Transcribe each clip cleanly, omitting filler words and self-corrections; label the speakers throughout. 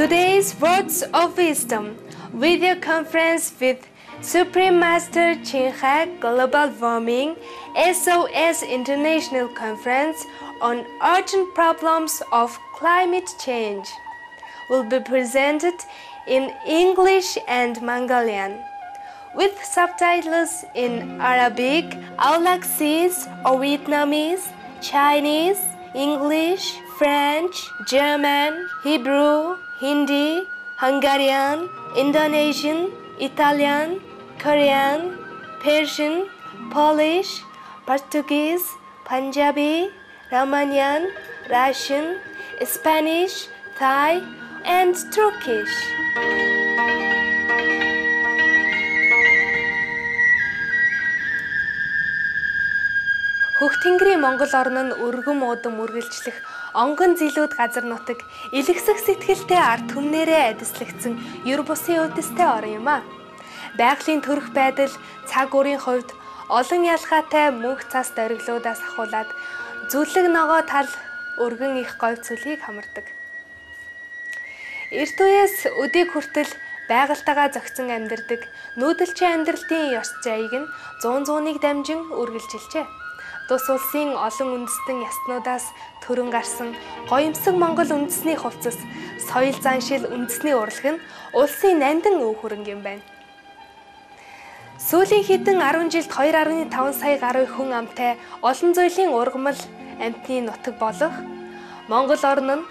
Speaker 1: Today's Words of Wisdom, video conference with Supreme Master Ching Hai Global Warming SOS International Conference on Urgent Problems of Climate Change will be presented in English and Mongolian, with subtitles in Arabic, Aulacese or Vietnamese, Chinese, English, French, German, Hebrew, Hindi, Hungarian, Indonesian, Italian, Korean, Persian, Polish, Portuguese, Punjabi, Romanian, Russian, Spanish, Thai, and Turkish. Хөхтөнгөрийн Монгол орн нь өргөм уудам үргэлжлэх онгон зилүүд газар нутаг илгэсэх сэтгэлтэй ард түмнэрээ адислагдсан ер бусын үдэстэй орн юм а. Байгалийн төрөх байдал цаг үрийн хувьд олон ялгаатай мөнх цас дориглуудаас ахуулаад зүлэг ногоо тал өргөн их говь цөлийг хамардаг. Эрт үеэс өдийг хүртэл байгальтайгаа зохицон амьдардаг нүүдэлчин амьдралтын ёс зайг нь 100-100-ыг дамжин үргэлжилжээ. Тус улсын олон үндэстэн ястнуудаас төрөн гарсан гоёмсог Монгол үндэсний хувцас соёл заншил үндэсний урлаг нь улсын нандин өв хөрөнгө юм байна. Сүүлийн хэдэн 10 жилд 2.5 сая гаруй хүн амтай олон зүйлийн ургамал амьтны нутаг болох Монгол орн нь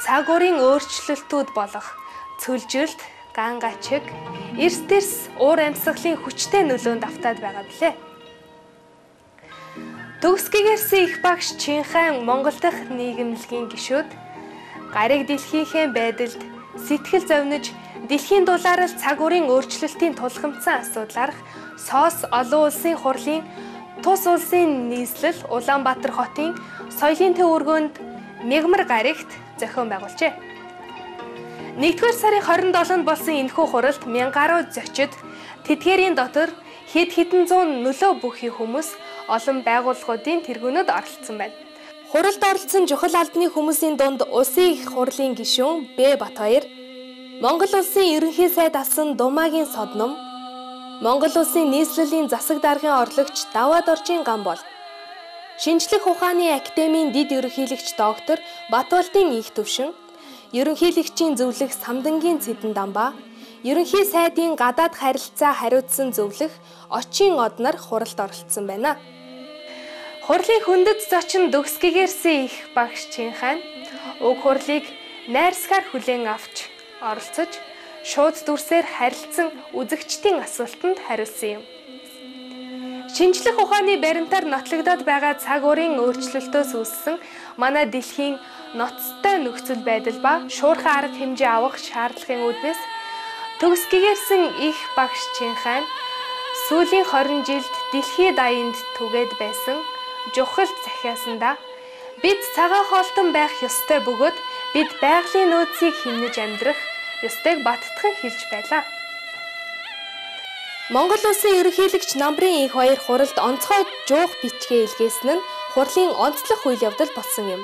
Speaker 1: цаг уурын өөрчлөлтүүд болох цөлжилт, ган гачиг, эрс дэрс уур амьсгалын хүчтэй нөлөөнд автаад байгаа билээ. Төгсгийгээрсэн их багш Чing Hai Монгол дахь нийгэмлэгийн гишүүд гариг дэлхийнхээ байдалд сэтгэл зовниж дэлхийн дулаарал цаг уурын өөрчлөлтийн тулгамдсан асуудлаарх SOS олон улсын хурлын тус улсын нийслэл Улаанбаатар хотын соёлын төв өргөөнд мягмар гаригт зохион байгуулжээ. 1-р сарын 27-нд болсон энэхүү хуралд 1000 гаруй зочид тэдгээрийн дотор хэд хэдэн зуун нөлөө бүхий хүмүүс олон байгууллагуудын тэргүүнүүд оролцсон байна. Хуралд оролцсон чухал албаны хүмүүсийн дунд Улсын их хурлын гишүүн Б Батбаяр, Монгол улсын ерөнхий сайд асан Думагийн Содном, Монгол улсын нийслэлийн засаг даргын орлогч Даваад Оржийн Гамбол, Шинжлэх ухааны академийн дэд ерөнхийлөгч доктор Батболдын их төвшин, ерөнхийлөгчийн зөвлөх Самдангийн Цэдэн Дамбаа, ерөнхий сайдын гадаад харилцаа хариуцсан зөвлөх Очин од нар хуралд оролцсон байна. Хурлын хүндэт зочин Төгсгийгээрсэн их багш Чing Hai уг хурлыг найрсгаар хүлээн авч оролцож шууд дүрсээр харилцсан үзэгчдийн асуултанд хариулсан юм. Шинжлэх ухааны баримтаар нотлогдоод байгаа цаг уурын өөрчлөлтөөс үүссэн манай дэлхийн ноцтой нөхцөл байдал ба шуурхай арга хэмжээ авах шаардлагын үүднээс Төгсгийгээрсэн их багш Чing Hai сүүлийн 20 жилд дэлхийд даянд түгээд байсан жухал захиасандаа бид цагаан хоолтон байх ёстой бөгөөд бид байгалийн нөөцийг хэмнэж амьдрах ёстойг баттган хэлж байлаа. Монгол улсын ерөнхийлөгч намрын их хоёр хуралд онцгой жуух бичгээ илгээсэн нь хурлын онцлог үйл явдал болсон юм.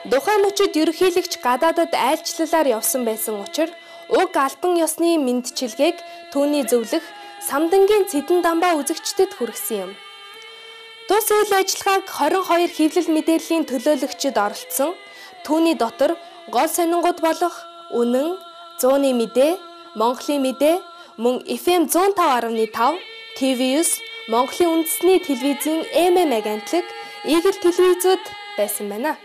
Speaker 1: Тухайн мөчид ерөнхийлөгч гадаадад айлчлалаар явсан байсан учраас уг албан ёсны мэндчилгээг түүний зөвлөх Самдангийн Цэдэн Дамбаа үзэгчдэд хүргэсэн юм. Тус үйл ажиллагааг 22 хэвлэл мэдээллийн төлөөлөгчид оролцсон. Түүний дотор гол сонингууд болох Үнэн, 100-ны мэдээ, Монголын мэдээ, мөн FM 105.5, TV9, Монголын үндэсний телевизийн MM агентлаг, Игэл телевизүүд байсан байна.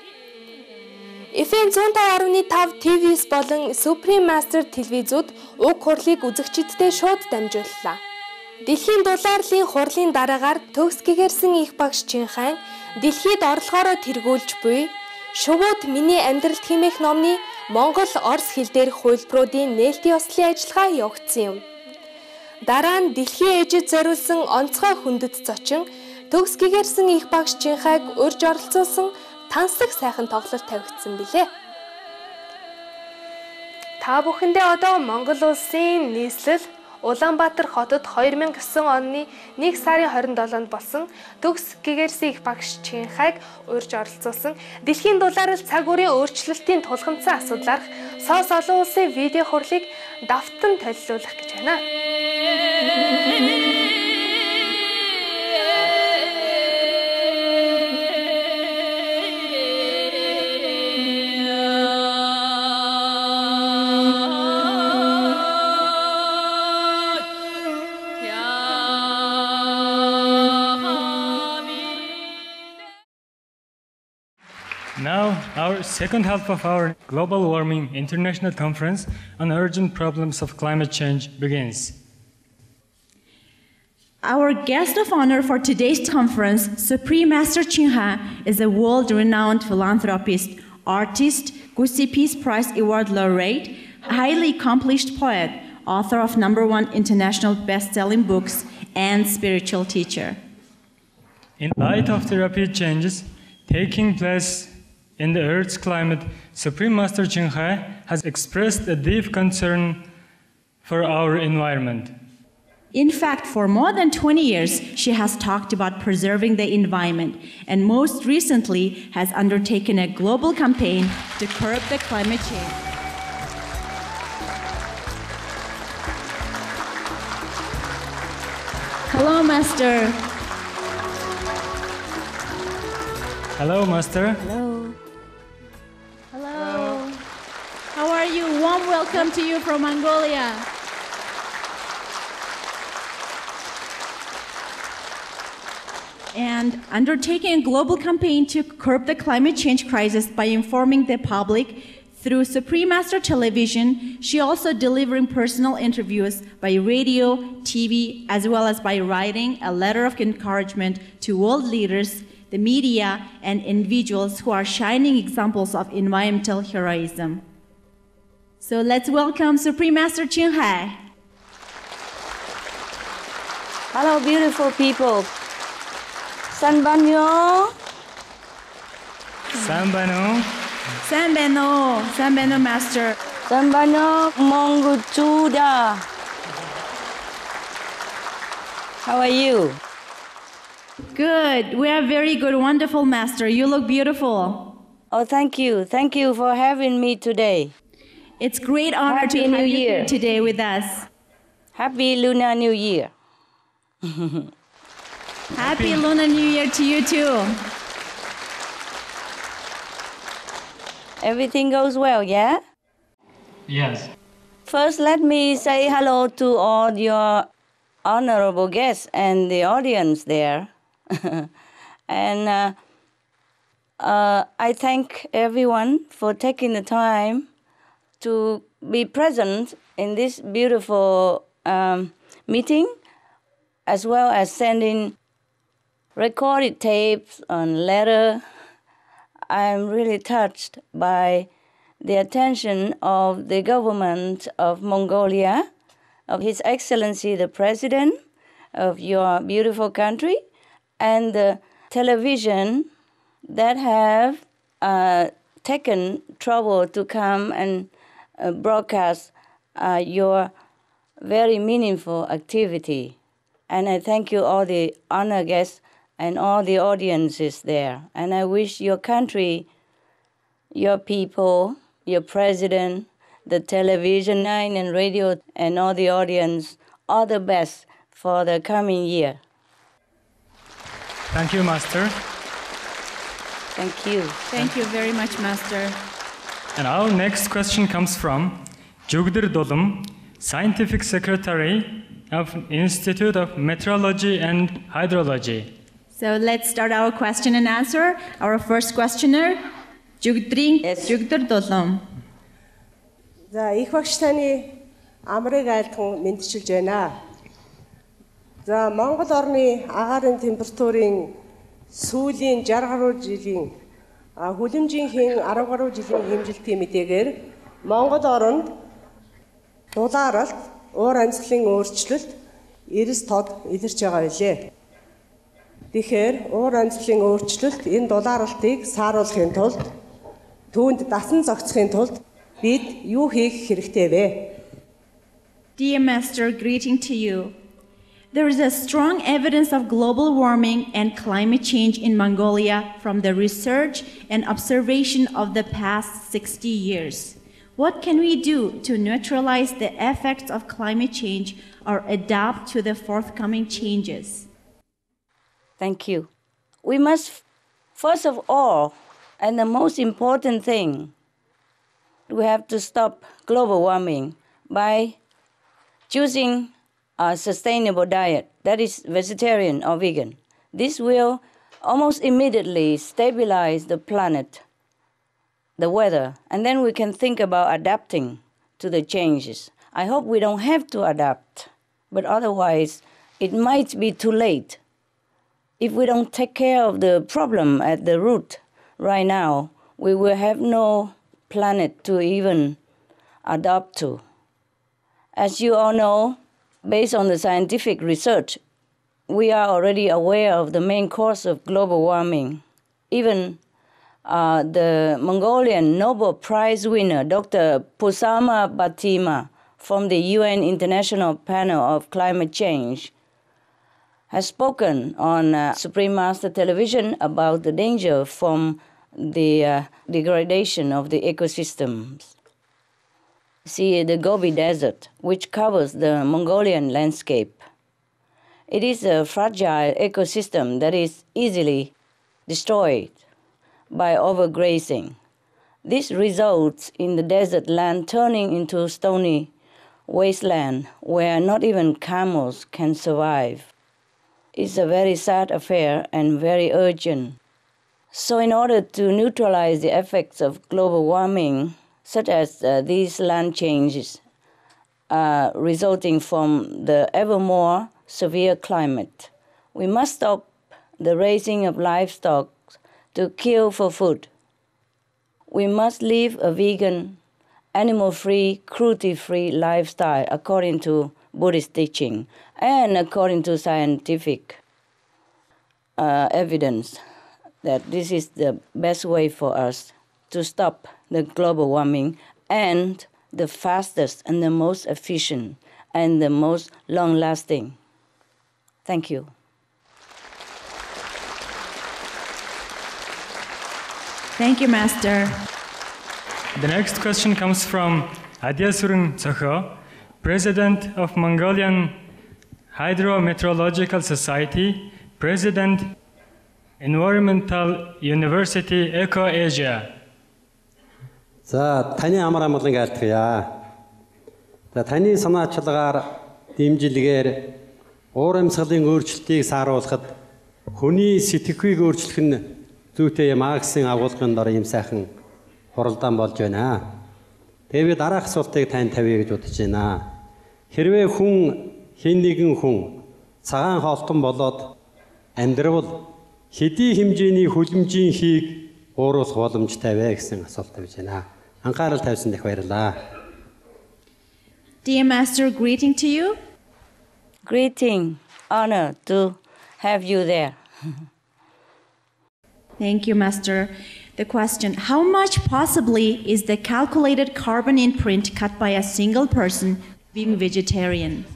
Speaker 1: FM 105.5 TV9 болон Supreme Master телевизүүд уг хурлыг үзэгчидтэй шууд дамжууллаа. Дэлхийн дулаарлын хурлын дараагаар Төгсгийгээрсэн их багш Чing Hai дэлхийд орлогоороо тэргүүлж буй Шувууд миний амьдралд хэмээх номны Монгол Орос хэл дээрх хувилбаруудын нээлтийн ёслолын ажиллагаа явагдсан юм. Дараа нь дэлхийн ээжид зориулсан онцгой хүндэт зочин Төгсгийгээрсэн их багш Чing Haig урьж оролцуулсан танслаг сайхан тоглолт тавигдсан билээ. Та бүхэндээ одоо Монгол улсын нийслэл Улаанбаатар хотод 2009 оны 1 сарын 27-нд болсон төгс гэгэрсийн их багш Чин Хайг урьж оролцуулсан дэлхийн дулаарал цаг үеийн өөрчлөлтийн тулгымцсан асуудлаарх SOS олон улсын видео хурлыг давтан толилуулах гэж байна.
Speaker 2: Now, our second half of our Global Warming International Conference on Urgent Problems of Climate Change begins.
Speaker 3: Our guest of honor for today's conference, Supreme Master Ching Hai, is a world-renowned philanthropist, artist, Gusi Peace Prize Award laureate, highly accomplished poet, author of #1 international best-selling books, and spiritual teacher.
Speaker 2: In light of the rapid changes taking place in the Earth's climate, Supreme Master Ching Hai has expressed a deep concern for our environment.
Speaker 3: In fact, for more than 20 years, she has talked about preserving the environment, and most recently has undertaken a global campaign to curb the climate change. Hello, Master.
Speaker 2: Hello, Master.
Speaker 3: Hello. Hello. How are you? Warm welcome to you from Mongolia. And undertaking a global campaign to curb the climate change crisis by informing the public through Supreme Master Television. She also delivering personal interviews by radio, TV, as well as by writing a letter of encouragement to world leaders, the media, and individuals who are shining examples of environmental heroism. So let's welcome Supreme Master Ching Hai.
Speaker 4: Hello, beautiful people. Sanbanyo.
Speaker 2: Sambano.
Speaker 3: Sanbeno. Sanbeno, Master.
Speaker 4: Sanbanyo Mongolia. How are you?
Speaker 3: Good. We are very good. Wonderful, Master. You look beautiful.
Speaker 4: Oh, thank you. Thank you for having me today.
Speaker 3: It's great honor
Speaker 4: Happy
Speaker 3: to
Speaker 4: New
Speaker 3: have you
Speaker 4: Year.
Speaker 3: here today with us.
Speaker 4: Happy Lunar New Year.
Speaker 3: Happy Lunar New Year to you too.
Speaker 4: Everything goes well, yeah?
Speaker 2: Yes.
Speaker 4: First, let me say hello to all your honorable guests and the audience there. And I thank everyone for taking the time to be present in this beautiful meeting, as well as sending recorded tapes on letter. I'm really touched by the attention of the government of Mongolia, of His Excellency the President of your beautiful country, and the television that have taken trouble to come and broadcast your very meaningful activity. And I thank you all the honored guests and all the audiences there. And I wish your country, your people, your president, the television line and radio, and all the audience, all the best for the coming year.
Speaker 2: Thank you, Master.
Speaker 4: Thank you.
Speaker 3: Thank you very much, Master.
Speaker 2: And our next question comes from Jugdir Dolum, Scientific Secretary of Institute of Meteorology and Hydrology.
Speaker 3: So let's start our question and answer. Our first questioner, Jugdir Dolum.
Speaker 5: За их багш таны амрыг айлтхан мэдчилж байна. За Монгол орны агаарын температурын сүүлийн 60 гаруй жилийн хүлэмжийнхэн 10 гаруй жилийн хэмжилтийн мэдээгээр Монгол оронд дулааралт, уур амьсгалын өөрчлөлт, эрс тод илэрч байгаа билээ. Тэгэхээр уур амьсгалын өөрчлөлт энэ дулааралтыг сааруулахын тулд түүнд дасан зохицохын тулд бид юу хийх хэрэгтэй вэ?
Speaker 3: Dear Master, greeting to you. There is a strong evidence of global warming and climate change in Mongolia from the research and observation of the past 60 years. What can we do to neutralize the effects of climate change or adapt to the forthcoming changes?
Speaker 4: Thank you. We must, first of all, and the most important thing, we have to stop global warming by choosing a sustainable diet that is vegetarian or vegan. This will almost immediately stabilize the planet, the weather, and then we can think about adapting to the changes. I hope we don't have to adapt, but otherwise it might be too late. If we don't take care of the problem at the root right now, we will have no planet to even adapt to. As you all know, based on the scientific research, we are already aware of the main cause of global warming. Even the Mongolian Nobel Prize winner, Dr. Pusama Batima, from the UN International Panel of Climate Change, has spoken on Supreme Master Television about the danger from the degradation of the ecosystems. See the Gobi Desert, which covers the Mongolian landscape. It is a fragile ecosystem that is easily destroyed by overgrazing. This results in the desert land turning into stony wasteland where not even camels can survive. It's a very sad affair and very urgent. So in order to neutralize the effects of global warming, such as these land changes resulting from the ever more severe climate, we must stop the raising of livestock to kill for food. We must live a vegan, animal-free, cruelty-free lifestyle according to Buddhist teaching and according to scientific evidence that this is the best way for us to stop the global warming and the fastest and the most efficient and the most long-lasting. Thank you.
Speaker 3: Thank you, Master.
Speaker 2: The next question comes from Adyasurun Tsokho, President of Mongolian Hydrometeorological Society, President, Environmental University, Eco-Asia.
Speaker 6: За таны амар амгалан айлтгая. За таны санаачлагаар дэмжилгээр уур амьсгалын өөрчлөлтийг сааруулахад хүний сэтгэхүйг өөрчлөх нь зүйтэй Марксийн агуулгын дор юм сайхан хуралдаан болж байна. Тэгээд дараах асуултыг тань тавья гэж бодож байна. Хэрвээ хүн хэн нэгэн хүн цагаан хоолтон болоод амьдрал хэдий хэмжээний хүлэмжийн хийг ууруулах боломжтой вэ гэсэн асуулт тавьж байна. Анхаарал тавьсан дэх баярлалаа.
Speaker 3: Dear Master, greeting to you.
Speaker 4: Greeting, honor to have you there.
Speaker 3: Thank you, Master. The question, how much possibly is the calculated carbon imprint cut by a single person being vegetarian?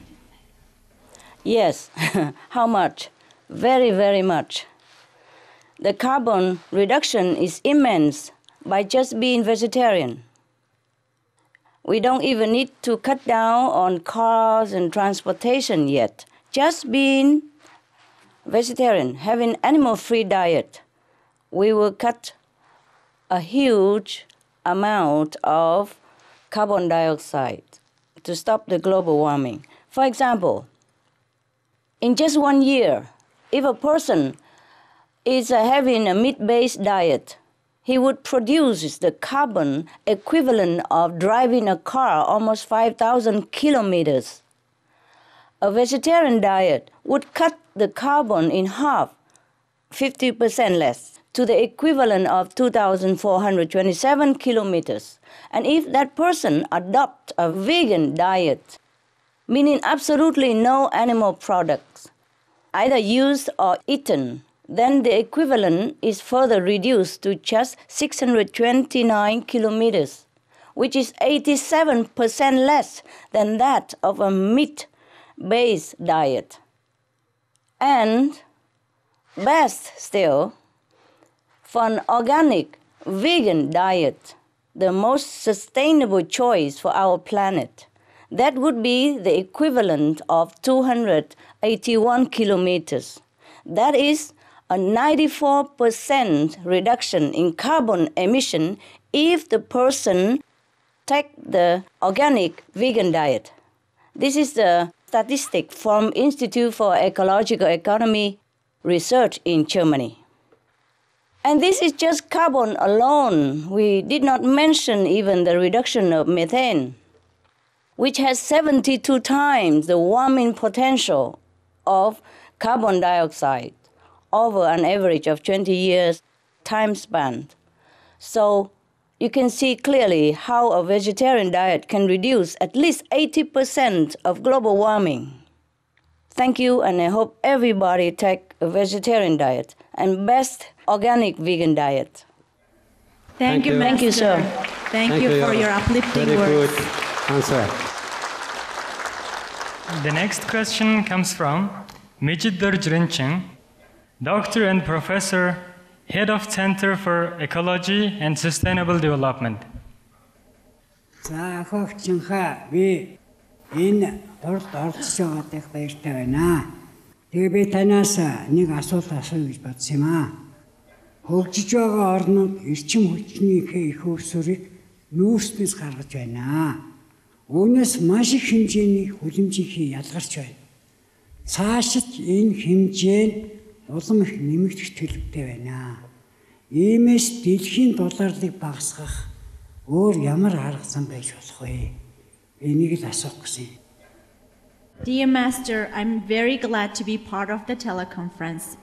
Speaker 4: Yes, how much? Very, very much. The carbon reduction is immense by just being vegetarian. We don't even need to cut down on cars and transportation yet. Just being vegetarian, having animal-free diet, we will cut a huge amount of carbon dioxide to stop the global warming. For example, in just 1 year, if a person is having a meat-based diet, he would produce the carbon equivalent of driving a car almost 5,000 kilometers. A vegetarian diet would cut the carbon in half, 50% less, to the equivalent of 2,427 kilometers. And if that person adopts a vegan diet, meaning absolutely no animal products, either used or eaten, then the equivalent is further reduced to just 629 kilometers, which is 87% less than that of a meat-based diet. And best still, for an organic vegan diet, the most sustainable choice for our planet, that would be the equivalent of 281 kilometers. That is a 94% reduction in carbon emission if the person take the organic vegan diet. This is the statistic from Institute for Ecological Economy Research in Germany. And this is just carbon alone. We did not mention even the reduction of methane, which has 72 times the warming potential of carbon dioxide over an average of 20 years time span. So you can see clearly how a vegetarian diet can reduce at least 80% of global warming. Thank you, and I hope everybody take a vegetarian diet and best organic vegan diet.
Speaker 3: Thank you,
Speaker 4: Thank you, sir.
Speaker 3: Thank you for your uplifting
Speaker 6: Very
Speaker 3: words.
Speaker 6: good answer.
Speaker 2: The next question comes from Mijidor Jrincheng, Doctor and Professor, Head of Center for Ecology and Sustainable Development.
Speaker 7: За хөх Чинхай би энэ урд орцож байгаадах баяртай байна. Тэгээ би танаас нэг асуулт асууя гэж бодсон юм аа. Хөгжиж байгаа орнууд эрчим хүчнийхээ их өрсөлийг нүүрснээс гаргаж байна. Үүнээс маш их хэмжээний хүлэмжийнхээ ялгарч байна. Цаашид энэ хэмжээ нь улам их нэмэгдэх төлөвтэй байна. Иймээс дэлхийн долларлыг багасгах өөр ямар арга зам байж болох вэ? Энийг л асуух гэсэн.
Speaker 3: Dear Master, I'm very glad to be part of the teleconference.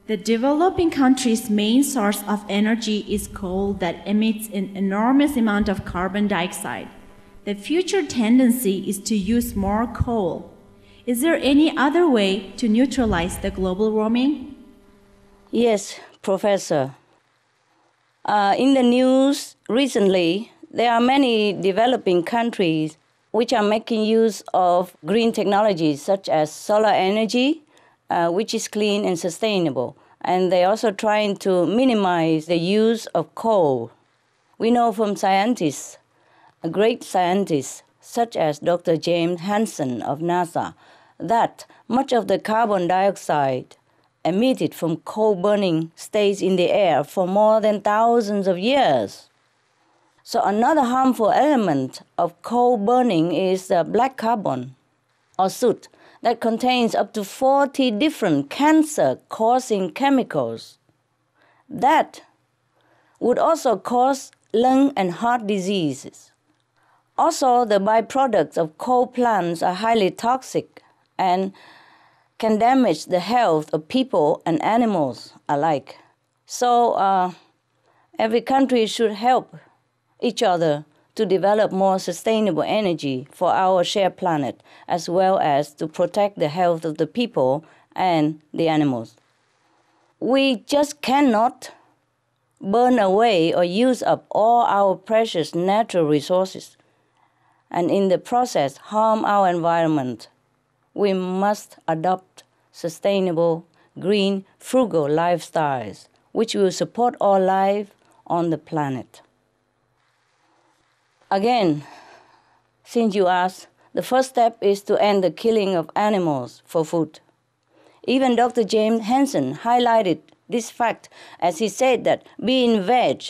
Speaker 3: The developing countries' main source of energy is coal that emits an enormous amount of carbon dioxide. The future tendency is to use more coal. Is there any other way to neutralize the global warming?
Speaker 4: Yes, Professor. In the news recently, there are many developing countries which are making use of green technologies such as solar energy, which is clean and sustainable. And they're also trying to minimize the use of coal. We know from scientists, great scientists such as Dr. James Hansen of NASA, that much of the carbon dioxide emitted from coal burning stays in the air for more than thousands of years. So another harmful element of coal burning is black carbon, or soot, that contains up to 40 different cancer-causing chemicals. That would also cause lung and heart diseases. Also, the byproducts of coal plants are highly toxic and can damage the health of people and animals alike. So every country should help each other to develop more sustainable energy for our shared planet, as well as to protect the health of the people and the animals. We just cannot burn away or use up all our precious natural resources, and in the process harm our environment. We must adopt sustainable, green, frugal lifestyles, which will support all life on the planet. Again, since you asked, the first step is to end the killing of animals for food. Even Dr. James Hansen highlighted this fact as he said that being veg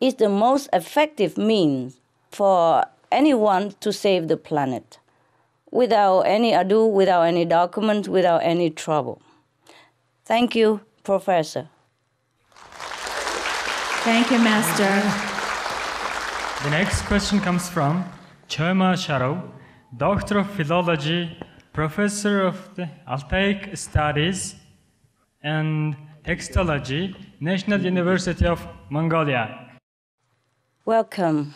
Speaker 4: is the most effective means for anyone to save the planet, without any ado, without any documents, without any trouble. Thank you, Professor.
Speaker 3: Thank you, Master.
Speaker 2: The next question comes from Choima Sharo, Doctor of Philology, Professor of the Altaic Studies and Textology, National University of Mongolia.
Speaker 4: Welcome.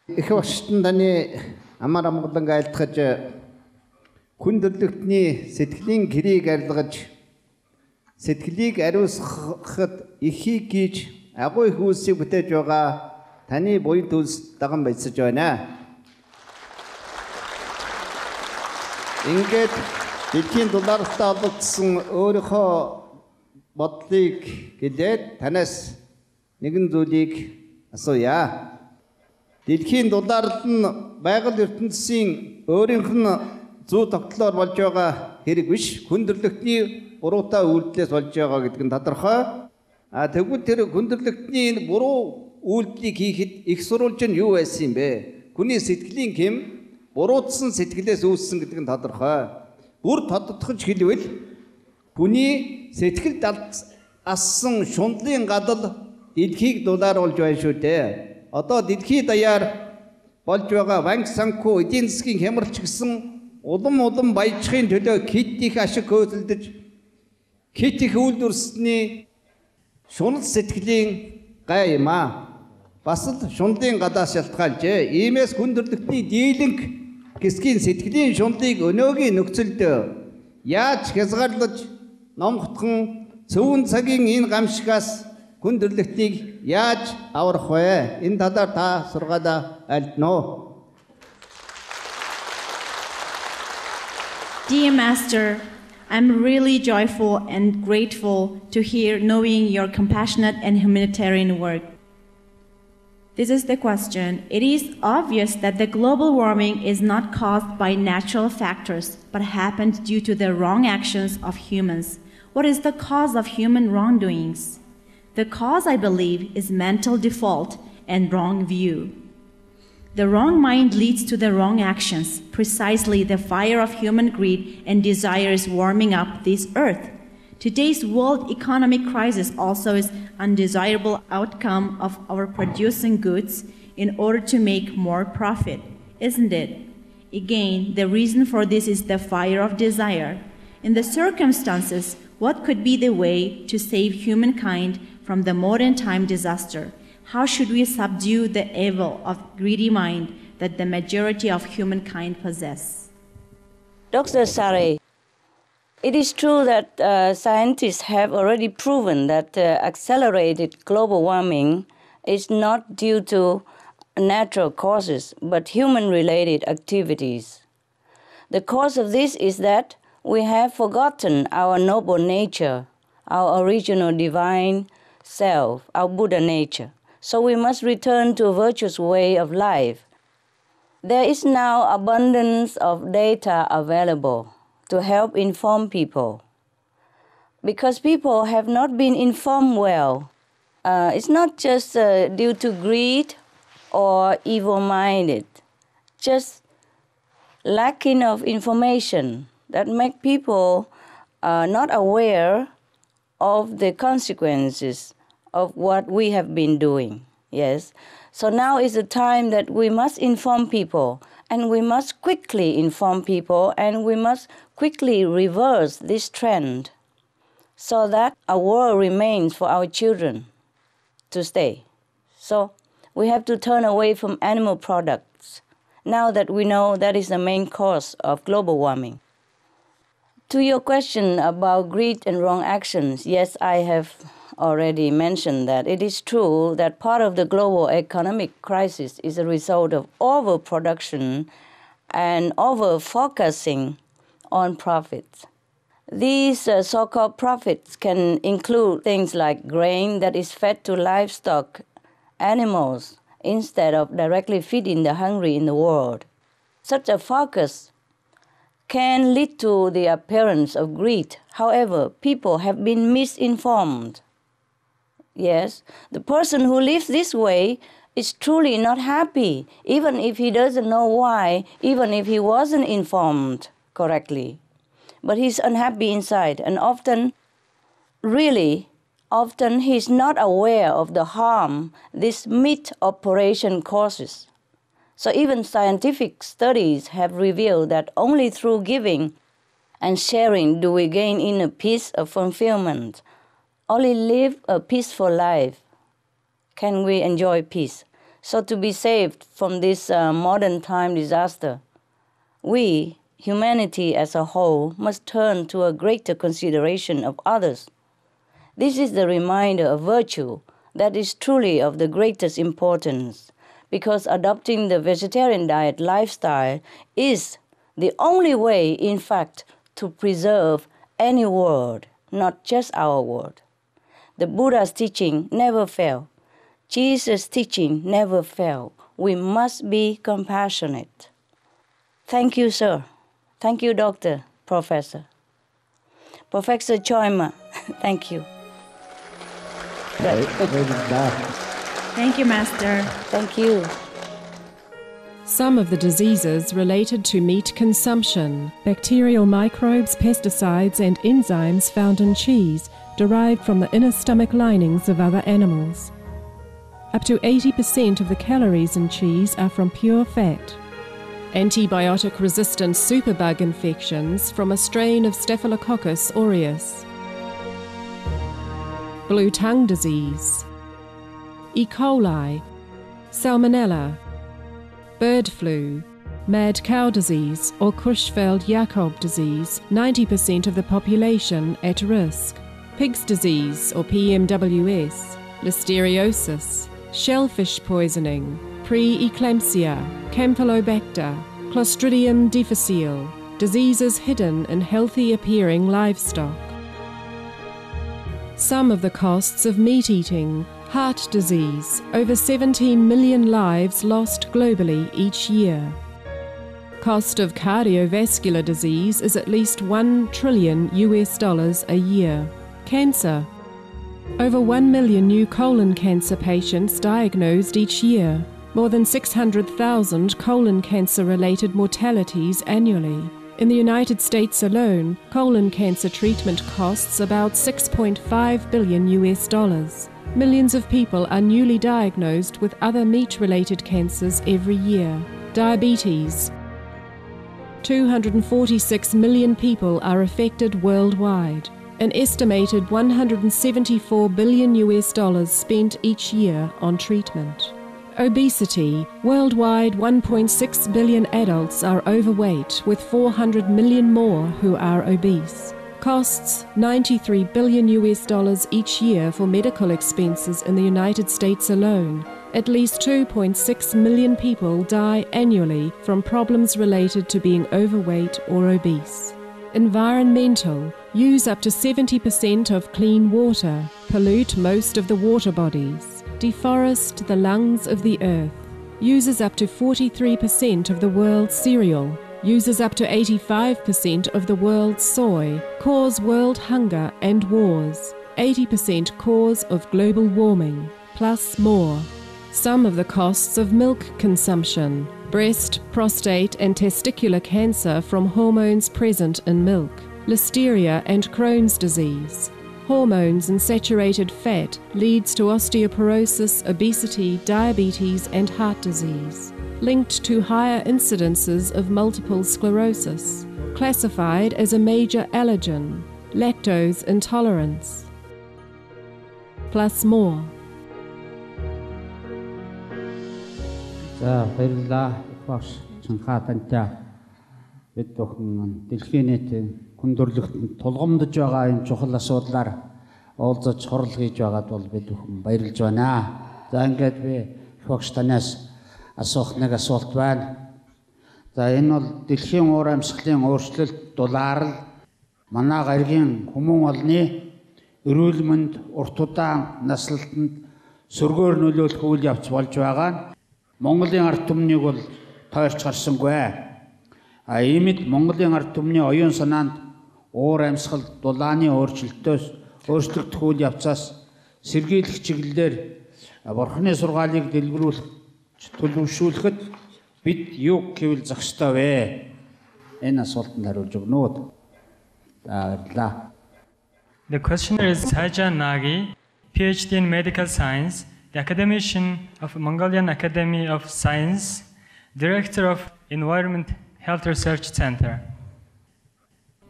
Speaker 8: Их багштан таны амар амгалан айлтгаж хүн төрлөختний сэтгэлийн гэрийг арилгаж сэтгэлийг ариусгахад ихийг гэж агуу их үйлсийг бүтээж байгаа таны буян төлс даган баясаж байна. Ингээд дэлхийн дулаалтай холбогдсон өөрийнхөө бодлыг гэлээд танаас нэгэн зүйлийг асууя. Дэлхийн дулаалт нь байгаль ертөнцийн өөрийнх нь зүй тогтлоор болж байгаа хэрэг биш, хүндрэлтний буруутай үйлдэлээс болж байгаа гэдэг нь тодорхой. Тэгвэл тэр хүндрэлтний буруу үйлдэлийг хийхэд их сурвалж нь юу байсан юм бэ? Хүний сэтгэлийн хэм буруутсан сэтгэлээс үүссэн гэдэг нь тодорхой. Бүр тодтогч хэлвэл хүний сэтгэлд ассан шундлын гадал дэлхийг дулааруулж байна шүү дээ. Одоо дэлхий даяар болж байгаа банк санхүү эдийн засгийн хямралч гэсэн улам баяжхын төлөө хэд их ашиг хөөцөлдөж хэд их үйлдвэрсний шунал сэтгэлийн гай юм аа. Бас л шунлын гадаас шалтгаалжээ. Иймээс хүндрэлтний дийлэнх хэсгийн сэтгэлийн шунлыг өнөөгийн нөхцөлд яаж хязгаарлаж номхотхон цөвөн цагийн энэ гамшигаас хүндрэлтнийг яаж аврах вэ? Энэ талаар та сургаалаа альдно.
Speaker 3: Dear Master, I'm really joyful and grateful to hear knowing your compassionate and humanitarian work. This is the question. It is obvious that the global warming is not caused by natural factors, but happened due to the wrong actions of humans. What is the cause of human wrongdoings? The cause, I believe, is mental default and wrong view. The wrong mind leads to the wrong actions. Precisely, the fire of human greed and desire is warming up this earth. Today's world economic crisis also is undesirable outcome of our producing goods in order to make more profit, isn't it? Again, the reason for this is the fire of desire. In the circumstances, what could be the way to save humankind from the modern time disaster? How should we subdue the evil of greedy mind that the majority of humankind possess?
Speaker 4: Dr. Sare, it is true that scientists have already proven that accelerated global warming is not due to natural causes, but human-related activities. The cause of this is that we have forgotten our noble nature, our original divine self, our Buddha nature. So we must return to a virtuous way of life. There is now abundance of data available to help inform people. Because people have not been informed well. It's not just due to greed or evil-minded, just lacking of information that make people not aware of the consequences of what we have been doing. Yes. So now is the time that we must inform people, and we must quickly inform people, and we must quickly reverse this trend so that a world remains for our children to stay. So we have to turn away from animal products now that we know that is the main cause of global warming. To your question about greed and wrong actions, yes, I have already mentioned that it is true that part of the global economic crisis is a result of overproduction and over-focusing on profits. These so-called profits can include things like grain that is fed to livestock, animals, instead of directly feeding the hungry in the world. Such a focus can lead to the appearance of greed. However, people have been misinformed. Yes, the person who lives this way is truly not happy, even if he doesn't know why, even if he wasn't informed correctly. But he's unhappy inside, and often he's not aware of the harm this meat operation causes. So even scientific studies have revealed that only through giving and sharing do we gain inner peace of fulfillment. Only live a peaceful life can we enjoy peace. So to be saved from this modern time disaster, we, humanity as a whole, must turn to a greater consideration of others. This is the reminder of virtue That is truly of the greatest importance, because adopting the vegetarian diet lifestyle is the only way, in fact, to preserve any world, not just our world. The Buddha's teaching never failed. Jesus' teaching never failed. We must be compassionate. Thank you, sir. Thank you, Doctor, Professor. Professor Choima, thank you.
Speaker 3: Thank you, Master.
Speaker 4: Thank you.
Speaker 9: Some of the diseases related to meat consumption, bacterial microbes, pesticides and enzymes found in cheese derived from the inner stomach linings of other animals. Up to 80% of the calories in cheese are from pure fat. Antibiotic-resistant superbug infections from a strain of Staphylococcus aureus. Blue tongue disease. E. coli, salmonella, bird flu, mad cow disease or Creutzfeldt-Jakob disease, 90% of the population at risk, pig's disease or PMWS, listeriosis, shellfish poisoning, pre-eclampsia, Campylobacter, Clostridium difficile, diseases hidden in healthy-appearing livestock. Some of the costs of meat eating, heart disease, over 17 million lives lost globally each year. Cost of cardiovascular disease is at least $1 trillion a year. Cancer. Over 1 million new colon cancer patients diagnosed each year. More than 600,000 colon cancer-related mortalities annually. In the United States alone, colon cancer treatment costs about $6.5 billion. Millions of people are newly diagnosed with other meat-related cancers every year. Diabetes. 246 million people are affected worldwide. An estimated $174 billion spent each year on treatment. Obesity. Worldwide, 1.6 billion adults are overweight, with 400 million more who are obese. Costs $93 billion each year for medical expenses in the United States alone. At least 2.6 million people die annually from problems related to being overweight or obese. Environmental. Use up to 70% of clean water. Pollute most of the water bodies. Deforest the lungs of the earth. Uses up to 43% of the world's cereal. Uses up to 85% of the world's soy. Cause world hunger and wars. 80% cause of global warming, plus more. Some of the costs of milk consumption. Breast, prostate and testicular cancer from hormones present in milk. Listeria and Crohn's disease. Hormones and saturated fat leads to osteoporosis, obesity, diabetes and heart disease. Linked to higher incidences of multiple sclerosis. Classified as a major allergen. Lactose intolerance. Plus more.
Speaker 10: За баярлалаа. Багш Чинхай тантай бид бүхэн дэлхийн нийтийн хүндрэлтэнд тулгамдж байгаа энэ чухал асуудлаар уулзаж хурал хийж байгаад бол бид бүхэн баярлж байна. За ингээд би багш танаас асуух нэг асуулт байна. За энэ бол дэлхийн уур амьсгалын өөрчлөлт дулаарл манай гаригийн хүмүүн олны эрүүл мэнд урт удаан наслалтанд сөргөөр нөлөөлөх үйл явц болж байгаа нь Монголын ард түмнийг бол тойрч гарсангүй. Иймд Монголын ард түмний оюун санаанд уур амьсгал дулааны өөрчлөлтөөс өөрчлөгдөх үйл явцаас сэргийлэх чиглэлээр Бурхны сургаалыг дэлгэрүүлэх төлөвшүүлэхэд бид юу гэвэл зах ёстой вэ? Энэ асуултанд хариулж өгнө үү? Баярлалаа.
Speaker 2: The questioner is Saja Nagi, PhD in Medical Science, the academician of Mongolian Academy of Science, Director of Environment Health Research Center.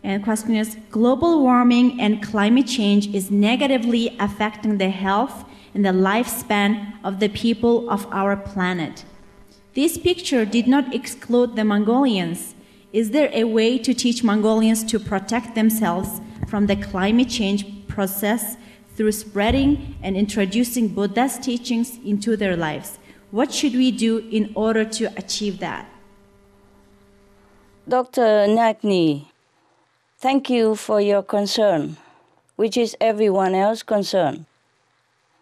Speaker 3: And question is, global warming and climate change is negatively affecting the health and the lifespan of the people of our planet. This picture did not exclude the Mongolians. Is there a way to teach Mongolians to protect themselves from the climate change process through spreading and introducing Buddha's teachings into their lives. What should we do in order to achieve that?
Speaker 4: Dr. Nagni, thank you for your concern, which is everyone else's concern.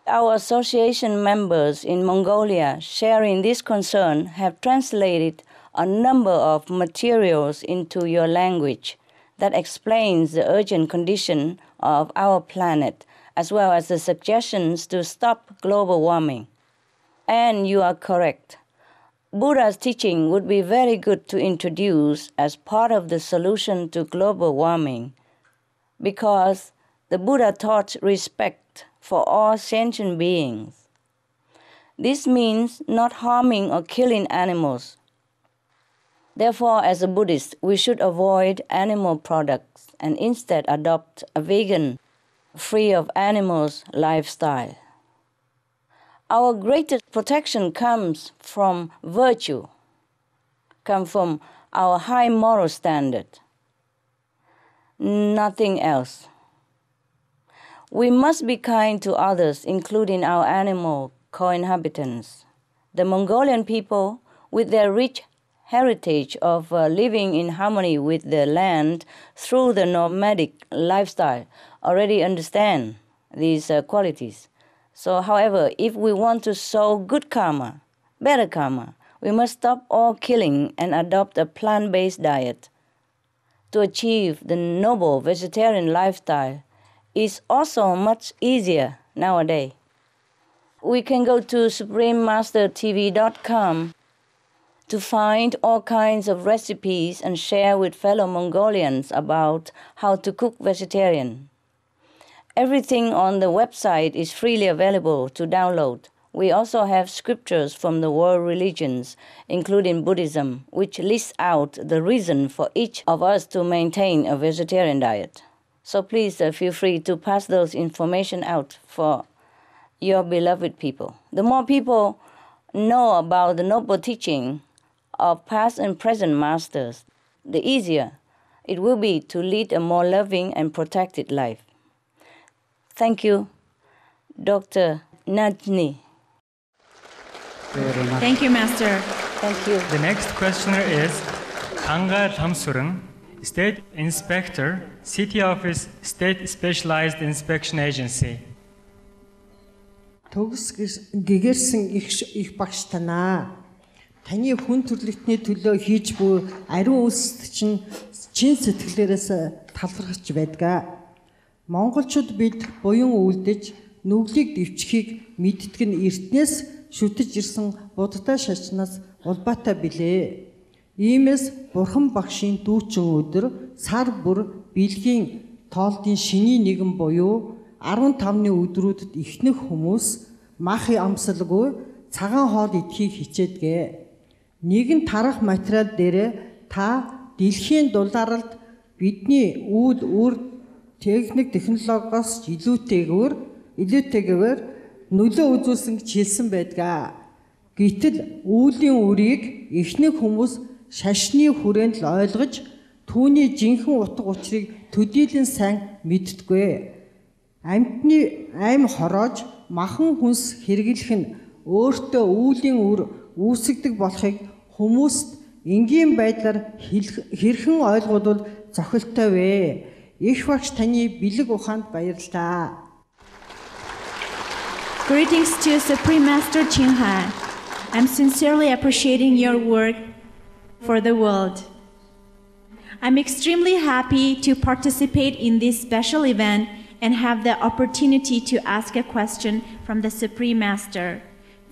Speaker 4: Our association members in Mongolia sharing this concern have translated a number of materials into your language that explains the urgent condition of our planet, as well as the suggestions to stop global warming. And you are correct. Buddha's teaching would be very good to introduce as part of the solution to global warming, because the Buddha taught respect for all sentient beings. This means not harming or killing animals. Therefore, as a Buddhist, we should avoid animal products and instead adopt a vegan, free of animals lifestyle. Our greatest protection comes from virtue, comes from our high moral standard. Nothing else. We must be kind to others, including our animal co-inhabitants. The Mongolian people, with their rich heritage of living in harmony with the land through the nomadic lifestyle, already understand these qualities. So, however, if we want to sow good karma, better karma, we must stop all killing and adopt a plant-based diet. To achieve the noble vegetarian lifestyle is also much easier nowadays. We can go to suprememastertv.com to find all kinds of recipes and share with fellow Mongolians about how to cook vegetarian. Everything on the website is freely available to download. We also have scriptures from the world religions, including Buddhism, which lists out the reason for each of us to maintain a vegetarian diet. So please feel free to pass those information out for your beloved people. The more people know about the noble teaching of past and present masters, the easier it will be to lead a more loving and protected life. Thank you, Dr. Nagni.
Speaker 3: Thank you, Master.
Speaker 4: Thank you.
Speaker 2: The next questioner is Kanga Thamsurang, State Inspector, City Office, State Specialized Inspection Agency.
Speaker 11: Төгс гэгэрсэн их багш танаа. Таны хүн төрлөختний төлөө хийж буй ариун үйлсэлт чинь чин сэтгэлээрээс талархаж байдаг. Монголчууд бид буян үлдэж нүглийг дэвчихийг мэддэг нь эртнээс шүтэж ирсэн буддаа шашнаас улбаатай билээ. Иймээс бурхан багшийн дүүчин өдөр сар бүр бэлгийн тоолдын шиний нэгэн буюу 15-ны өдрүүдэд ихнэх хүмүүс мах амсалгүй цагаан хоол идэхийг хичээдгээ. Нэгэн тарах материал дээр та дэлхийн дулаалд бидний үйл үр техник технологиос илүүтэйгээр нөлөө үзүүлсэн гэж хэлсэн байдаг. Гэтэл үүлийн үрийг эхнэх хүмүүс шашны хүрээнд л ойлгож түүний жинхэнэ утга учирыг төдийлөн сайн мэддэггүй. Амьтны аим хороож махан хүнс хэрэглэх нь өөртөө үүлийн үр үүсгдэг болохыг хүмүүст энгийн байдлаар хэрхэн ойлгуулвал зохилтой вэ? Их багш таны бэлэг ухаанд баярлалаа.
Speaker 3: Greetings to Supreme Master Ching Hai. I'm sincerely appreciating your work for the world. I'm extremely happy to participate in this special event and have the opportunity to ask a question from the Supreme Master.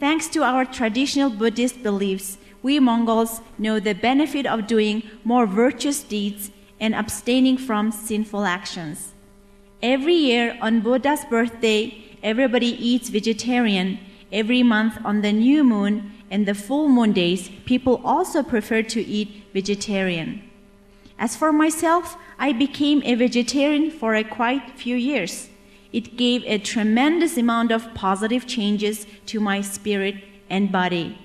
Speaker 3: Thanks to our traditional Buddhist beliefs, we Mongols know the benefit of doing more virtuous deeds and abstaining from sinful actions. Every year on Buddha's birthday, everybody eats vegetarian. Every month on the new moon and the full moon days, people also prefer to eat vegetarian. As for myself, I became a vegetarian for quite few years. It gave a tremendous amount of positive changes to my spirit and body.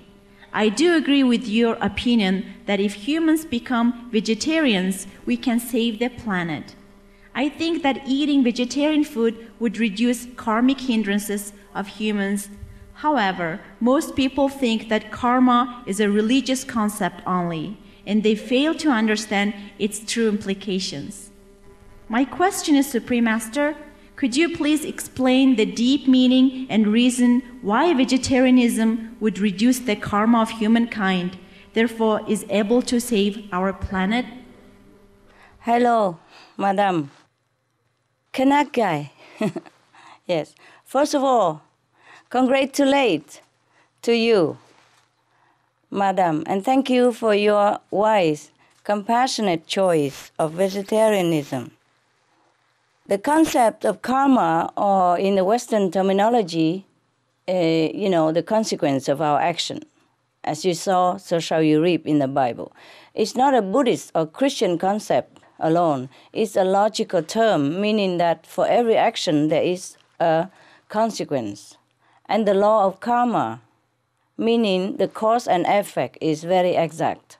Speaker 3: I do agree with your opinion that if humans become vegetarians, we can save the planet. I think that eating vegetarian food would reduce karmic hindrances of humans. However, most people think that karma is a religious concept only, and they fail to understand its true implications. My question is, Supreme Master, could you please explain the deep meaning and reason why vegetarianism would reduce the karma of humankind, therefore is able to save our planet?
Speaker 4: Hello, Madam. Kanak guy. Yes. First of all, congratulate to you, Madam, and thank you for your wise, compassionate choice of vegetarianism. The concept of karma, or in the Western terminology, the consequence of our action. As you saw, so shall you reap in the Bible. It's not a Buddhist or Christian concept alone. It's a logical term, meaning that for every action there is a consequence. And the law of karma, meaning the cause and effect, is very exact.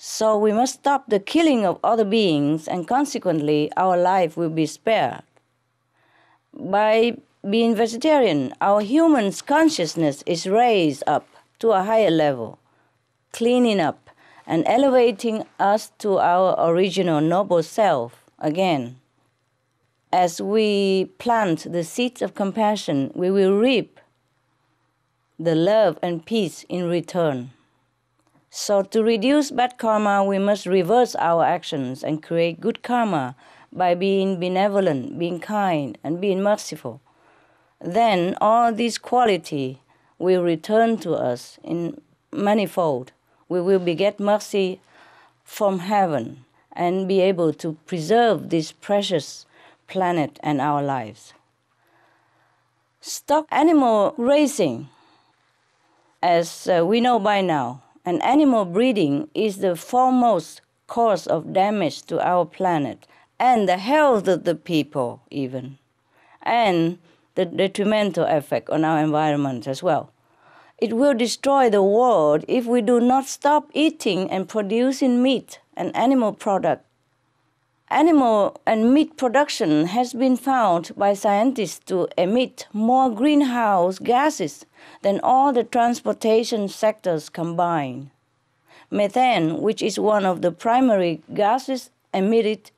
Speaker 4: So we must stop the killing of other beings, and consequently our life will be spared. By being vegetarian, our human's consciousness is raised up to a higher level, cleaning up and elevating us to our original noble self again. As we plant the seeds of compassion, we will reap the love and peace in return. So to reduce bad karma, we must reverse our actions and create good karma by being benevolent, being kind, and being merciful. Then all these qualities will return to us in manifold. We will beget mercy from heaven and be able to preserve this precious planet and our lives. Stop animal raising. As we know by now, and animal breeding is the foremost cause of damage to our planet and the health of the people even, and the detrimental effect on our environment as well. It will destroy the world if we do not stop eating and producing meat and animal products. Animal and meat production has been found by scientists to emit more greenhouse gases than all the transportation sectors combined. Methane, which is one of the primary gases emitted,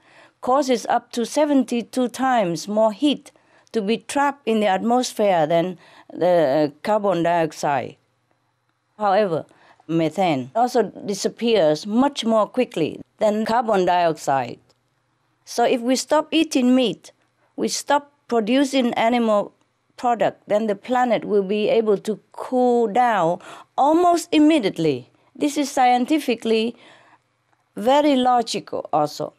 Speaker 4: causes up to 72 times more heat to be trapped in the atmosphere than the carbon dioxide. However, methane also disappears much more quickly than carbon dioxide. So if we stop eating meat, we stop producing animal product, then the planet will be able to cool down almost immediately. This is scientifically very logical also.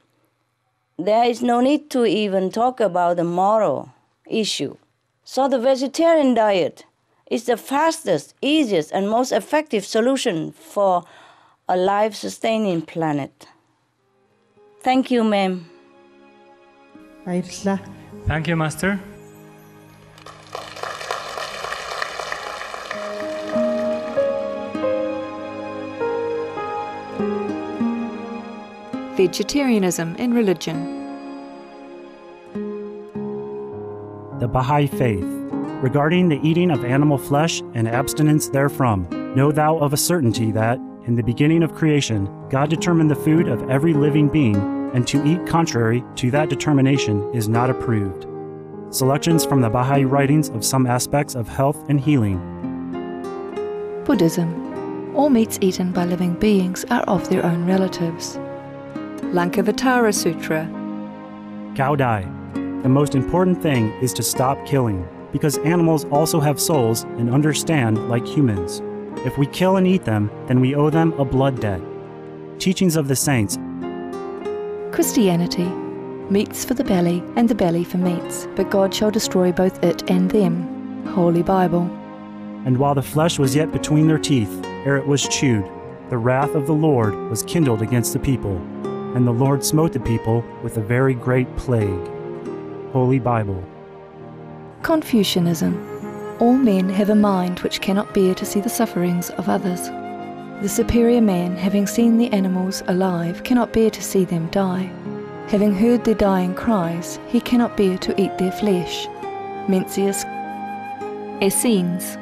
Speaker 4: There is no need to even talk about the moral issue. So the vegetarian diet is the fastest, easiest, and most effective solution for a life-sustaining planet. Thank you, ma'am.
Speaker 11: Баярлалаа.
Speaker 2: Thank you, Master.
Speaker 12: Vegetarianism in religion.
Speaker 13: The Baha'i Faith. Regarding the eating of animal flesh and abstinence therefrom, know thou of a certainty that, in the beginning of creation, God determined the food of every living being, and to eat contrary to that determination is not approved. Selections from the Baha'i writings of some aspects of health and healing.
Speaker 12: Buddhism. All meats eaten by living beings are of their own relatives. Lankavatara Sutra.
Speaker 13: Cao Dai. The most important thing is to stop killing, because animals also have souls and understand like humans. If we kill and eat them, then we owe them a blood debt. Teachings of the Saints.
Speaker 12: Christianity. Meats for the belly, and the belly for meats, but God shall destroy both it and them. Holy Bible.
Speaker 13: And while the flesh was yet between their teeth, ere it was chewed, the wrath of the Lord was kindled against the people, and the Lord smote the people with a very great plague. Holy Bible.
Speaker 12: Confucianism. All men have a mind which cannot bear to see the sufferings of others. The superior man, having seen the animals alive, cannot bear to see them die. Having heard their dying cries, he cannot bear to eat their flesh. Mencius Essenes.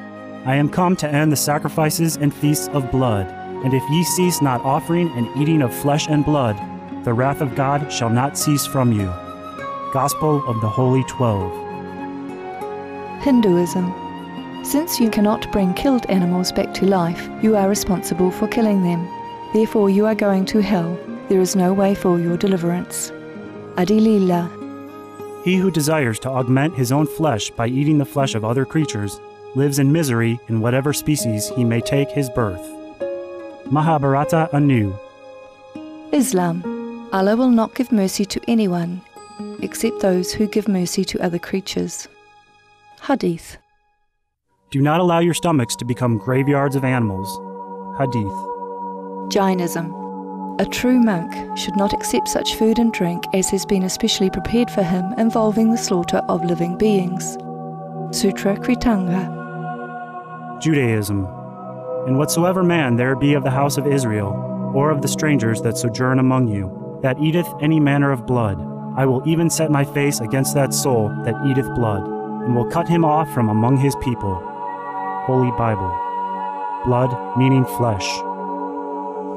Speaker 13: I am come to end the sacrifices and feasts of blood, and if ye cease not offering and eating of flesh and blood, the wrath of God shall not cease from you. Gospel of the Holy 12.
Speaker 12: Hinduism. Since you cannot bring killed animals back to life, you are responsible for killing them. Therefore you are going to hell. There is no way for your deliverance. Adilila.
Speaker 13: He who desires to augment his own flesh by eating the flesh of other creatures lives in misery in whatever species he may take his birth. Mahabharata anew.
Speaker 12: Islam. Allah will not give mercy to anyone except those who give mercy to other creatures. Hadith.
Speaker 13: Do not allow your stomachs to become graveyards of animals. Hadith.
Speaker 12: Jainism. A true monk should not accept such food and drink as has been especially prepared for him involving the slaughter of living beings. Sutra Kritanga.
Speaker 13: Judaism. And whatsoever man there be of the house of Israel, or of the strangers that sojourn among you, that eateth any manner of blood, I will even set my face against that soul that eateth blood, and will cut him off from among his people. Holy Bible. Blood meaning flesh.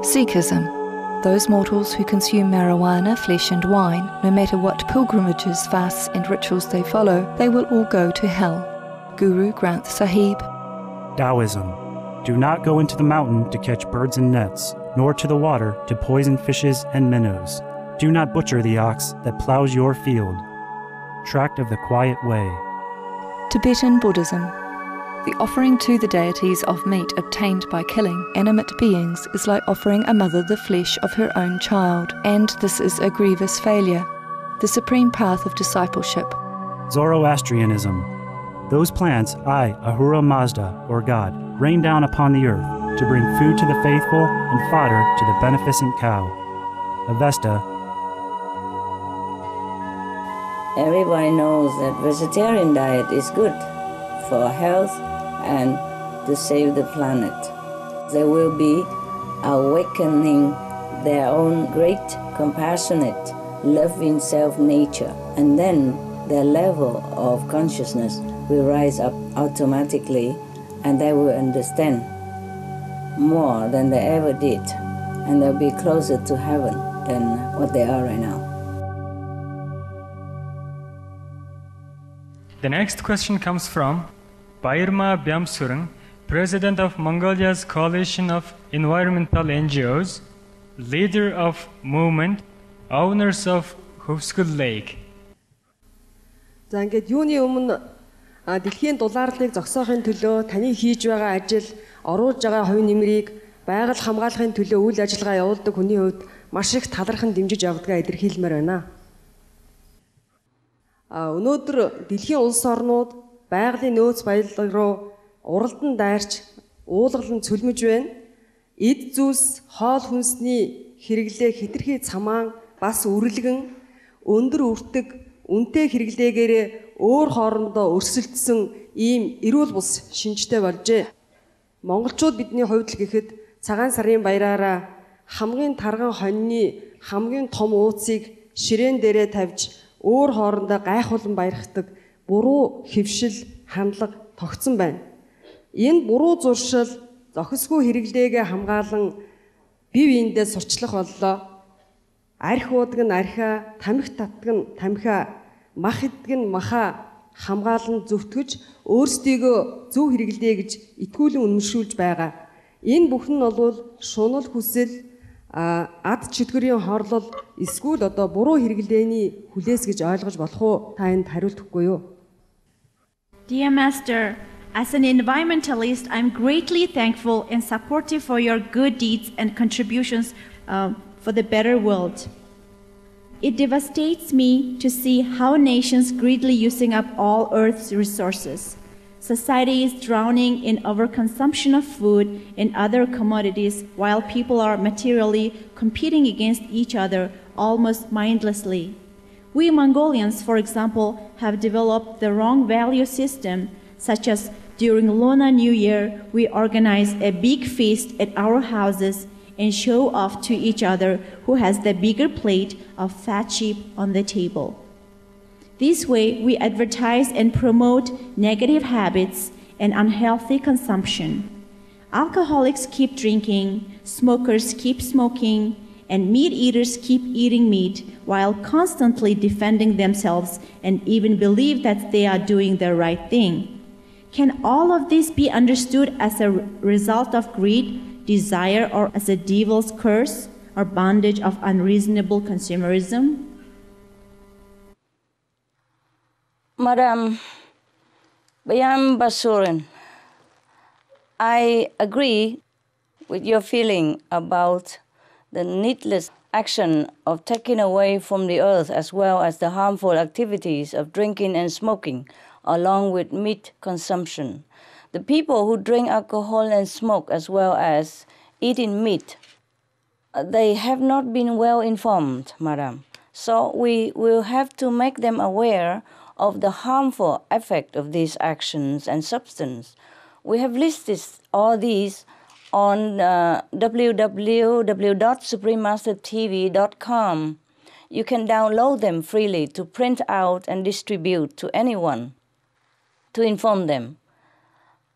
Speaker 12: Sikhism. Those mortals who consume marijuana, flesh and wine, no matter what pilgrimages, fasts and rituals they follow, they will all go to hell. Guru Granth Sahib.
Speaker 13: Taoism. Do not go into the mountain to catch birds and nets, nor to the water to poison fishes and minnows. Do not butcher the ox that plows your field. Tract of the Quiet Way.
Speaker 12: Tibetan Buddhism. The offering to the deities of meat obtained by killing animate beings is like offering a mother the flesh of her own child, and this is a grievous failure. The supreme path of discipleship.
Speaker 13: Zoroastrianism. Those plants I, Ahura Mazda, or God, rain down upon the earth to bring food to the faithful and fodder to the beneficent cow. Avesta.
Speaker 4: Everybody knows that vegetarian diet is good for health and to save the planet. They will be awakening their own great, compassionate, loving self-nature, and then their level of consciousness will rise up automatically, and they will understand more than they ever did, and they'll be closer to heaven than what they are right now.
Speaker 2: The next question comes from Bairma Byamsurang, President of Mongolia's Coalition of Environmental NGOs, leader of movement, owners of Hufsgul Lake.
Speaker 5: За ингээд юуны өмнө дэлхийн дулаарлыг зогсоохын төлөө таны хийж байгаа ажил, оруулж байгаа хувь нэмрийг байгаль хамгаалахын төлөө үйл ажиллагаа явуулдаг хүний хувьд маш их талархан дэмжиж явдгаа илэрхийлмээр байна. Өнөөдөр дэлхийн улс орнууд байгалийн нөөц баялаг руу уралдан дайрч уулгалан цөлмөж байна. Эд зүйлс хоол хүнсний хэрэглээ хэтэрхий цамаан бас үрэлгэн өндөр үртэг үнэтэй хэрэглээгээрээ өөр хоорондоо өрсөлдсөн ийм эрүүл бус шинжтэй болжээ. Монголчууд бидний хувьд л гэхэд цагаан сарын баяраараа хамгийн тарган хоньны хамгийн том ууцыг ширээн дээрээ тавьж өөр хоорондоо гайхуулан баярхдаг буруу хөвшил хандлага тогтсон байна. Энэ буруу зуршил зохисгүй хэрэглээгээ хамгаалan бие биендээ сурчлах боллоо. Арх уудаг нь архиа, тамхи татдаг нь тамхиа, мах иддэг нь маха хамгаалan зөвтгөж өөрсдийгөө зөв хэрэглэе гэж итгүүлэн үнэмшүүлж байгаа. Энэ бүхэн нь бол шунал хүсэл, ад чөтгөрийн хорлол эсвэл одоо буруу хэрэглээний хүлээс гэж ойлгож болох уу? Та энд хариулт өгөхгүй юу?
Speaker 3: Dear Master, as an environmentalist, I'm greatly thankful and supportive for your good deeds and contributions for the better world. It devastates me to see how nations greedily using up all Earth's resources. Society is drowning in overconsumption of food and other commodities while people are materially competing against each other almost mindlessly. We Mongolians, for example, have developed the wrong value system, such as during Lunar New Year, we organize a big feast at our houses and show off to each other who has the bigger plate of fat sheep on the table. This way, we advertise and promote negative habits and unhealthy consumption. Alcoholics keep drinking, smokers keep smoking, and meat eaters keep eating meat while constantly defending themselves and even believe that they are doing the right thing. Can all of this be understood as a result of greed, desire, or as a devil's curse or bondage of unreasonable consumerism?
Speaker 4: Madam Bayam Basurin, I agree with your feeling about the needless action of taking away from the earth as well as the harmful activities of drinking and smoking, along with meat consumption. The people who drink alcohol and smoke as well as eating meat, they have not been well informed, madam. So we will have to make them aware of the harmful effect of these actions and substance. We have listed all these on www.suprememastertv.com. You can download them freely to print out and distribute to anyone to inform them.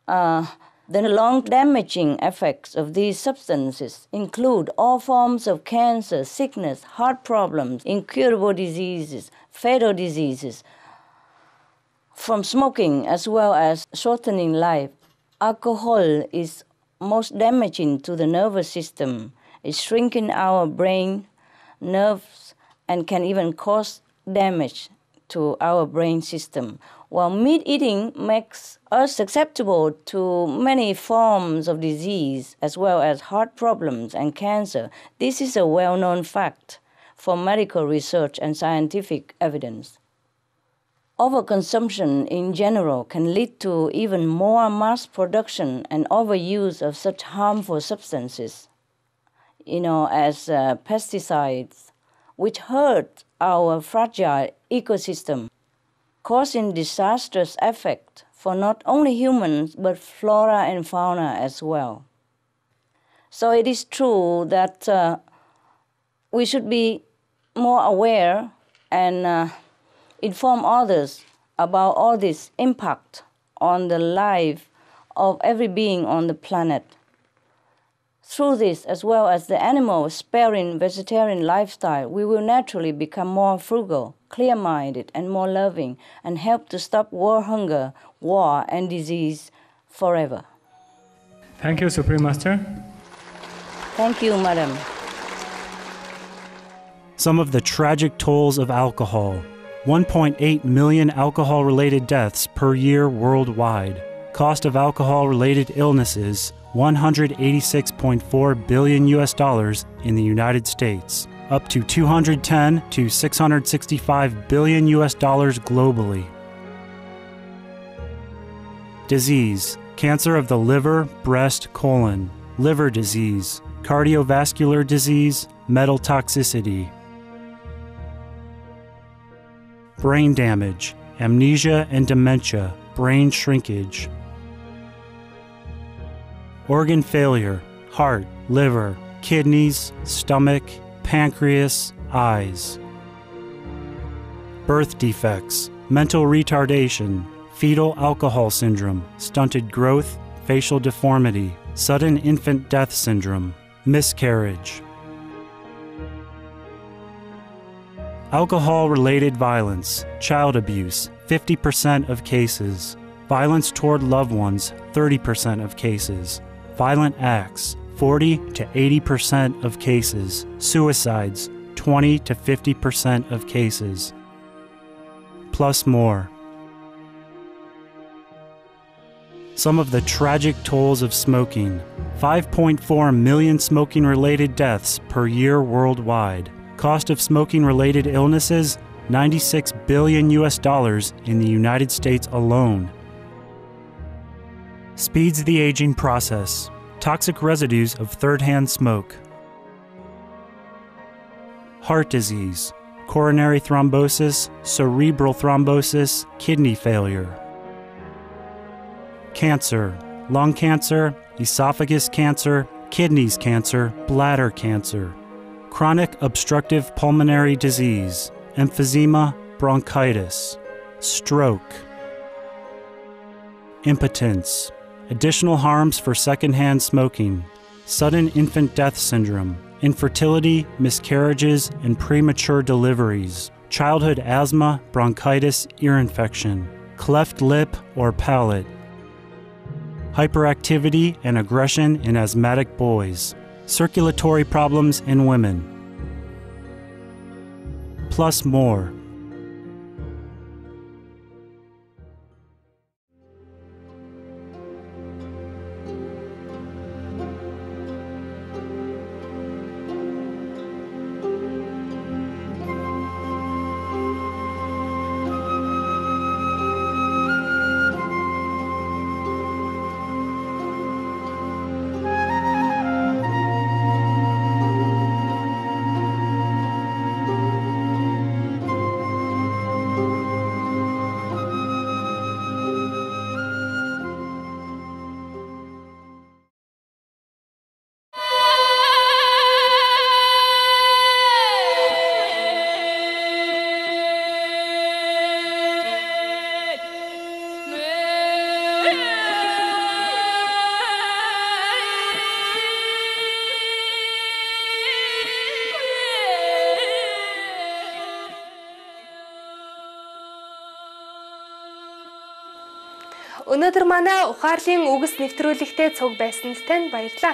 Speaker 4: The long damaging effects of these substances include all forms of cancer, sickness, heart problems, incurable diseases, fatal diseases, from smoking as well as shortening life. Alcohol is most damaging to the nervous system. It's shrinking our brain, nerves, and can even cause damage to our brain system. While meat eating makes us susceptible to many forms of disease as well as heart problems and cancer, this is a well-known fact from medical research and scientific evidence. Overconsumption in general can lead to even more mass production and overuse of such harmful substances, as pesticides, which hurt our fragile ecosystem, causing disastrous effect for not only humans but flora and fauna as well. So it is true that we should be more aware and inform others about all this impact on the life of every being on the planet. Through this, as well as the animal-sparing vegetarian lifestyle, we will naturally become more frugal, clear-minded, and more loving, and help to stop hunger, war, and disease forever.
Speaker 2: Thank you, Supreme Master.
Speaker 4: Thank you, Madam.
Speaker 13: Some of the tragic tolls of alcohol. 1.8 million alcohol-related deaths per year worldwide. Cost of alcohol-related illnesses, $186.4 billion in the United States, up to $210 to $665 billion globally. Disease, cancer of the liver, breast, colon, liver disease, cardiovascular disease, metal toxicity. Brain damage, amnesia and dementia, brain shrinkage. Organ failure, heart, liver, kidneys, stomach, pancreas, eyes. Birth defects, mental retardation, fetal alcohol syndrome, stunted growth, facial deformity, sudden infant death syndrome, miscarriage. Alcohol-related violence, child abuse, 50% of cases. Violence toward loved ones, 30% of cases. Violent acts, 40 to 80% of cases. Suicides, 20 to 50% of cases. Plus more. Some of the tragic tolls of smoking. 5.4 million smoking-related deaths per year worldwide. Cost of smoking-related illnesses, $96 billion in the United States alone. Speeds the aging process. Toxic residues of third-hand smoke. Heart disease, coronary thrombosis, cerebral thrombosis, kidney failure. Cancer, lung cancer, esophagus cancer, kidneys cancer, bladder cancer, chronic obstructive pulmonary disease, emphysema, bronchitis, stroke, impotence, additional harms for secondhand smoking, sudden infant death syndrome, infertility, miscarriages, and premature deliveries, childhood asthma, bronchitis, ear infection, cleft lip or palate, hyperactivity and aggression in asthmatic boys, circulatory problems in women, plus more.
Speaker 1: Өнөөдөр манай ухаарлын үгс нэвтрүүлэгтээ цуг байсанд танд баярлалаа.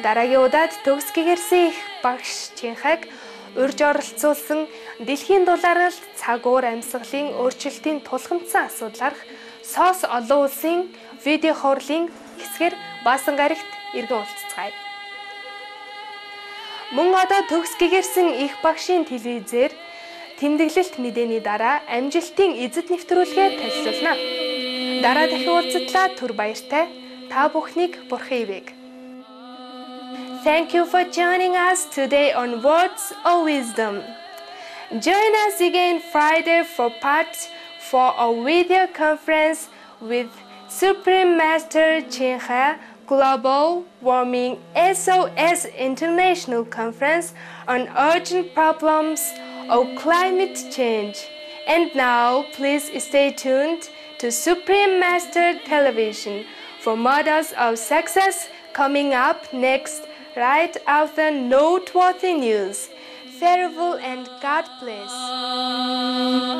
Speaker 1: Дараагийн удаад төгс гэгэрсэн их багш Чин Хайг урьж оролцуулсан дэлхийн дулаалт цаг уур амьсгалын өөрчлөлтийн тулгамдсан асуудлаарх SOS олон улсын видео хурлын хэсгээр баасан гарагт иргэн уулзцгаая. Мөн одоо төгс гэгэрсэн их багшийн телевизээр тэмдэглэлт мэдээний дараа амжилтын эзэд нэвтрүүлгээ танилцуулна. Дараа дахин уулзтлаа түр баяртай. Та бүхнийг бурхан ивэг. Thank you for joining us today on Words of Wisdom. Join us again Friday for part 4 of video conference with Supreme Master Ching Hai Global Warming SOS International Conference on Urgent Problems of Climate Change. And now, please stay tuned to Supreme Master Television for models of success coming up next right after noteworthy news. Farewell and God bless.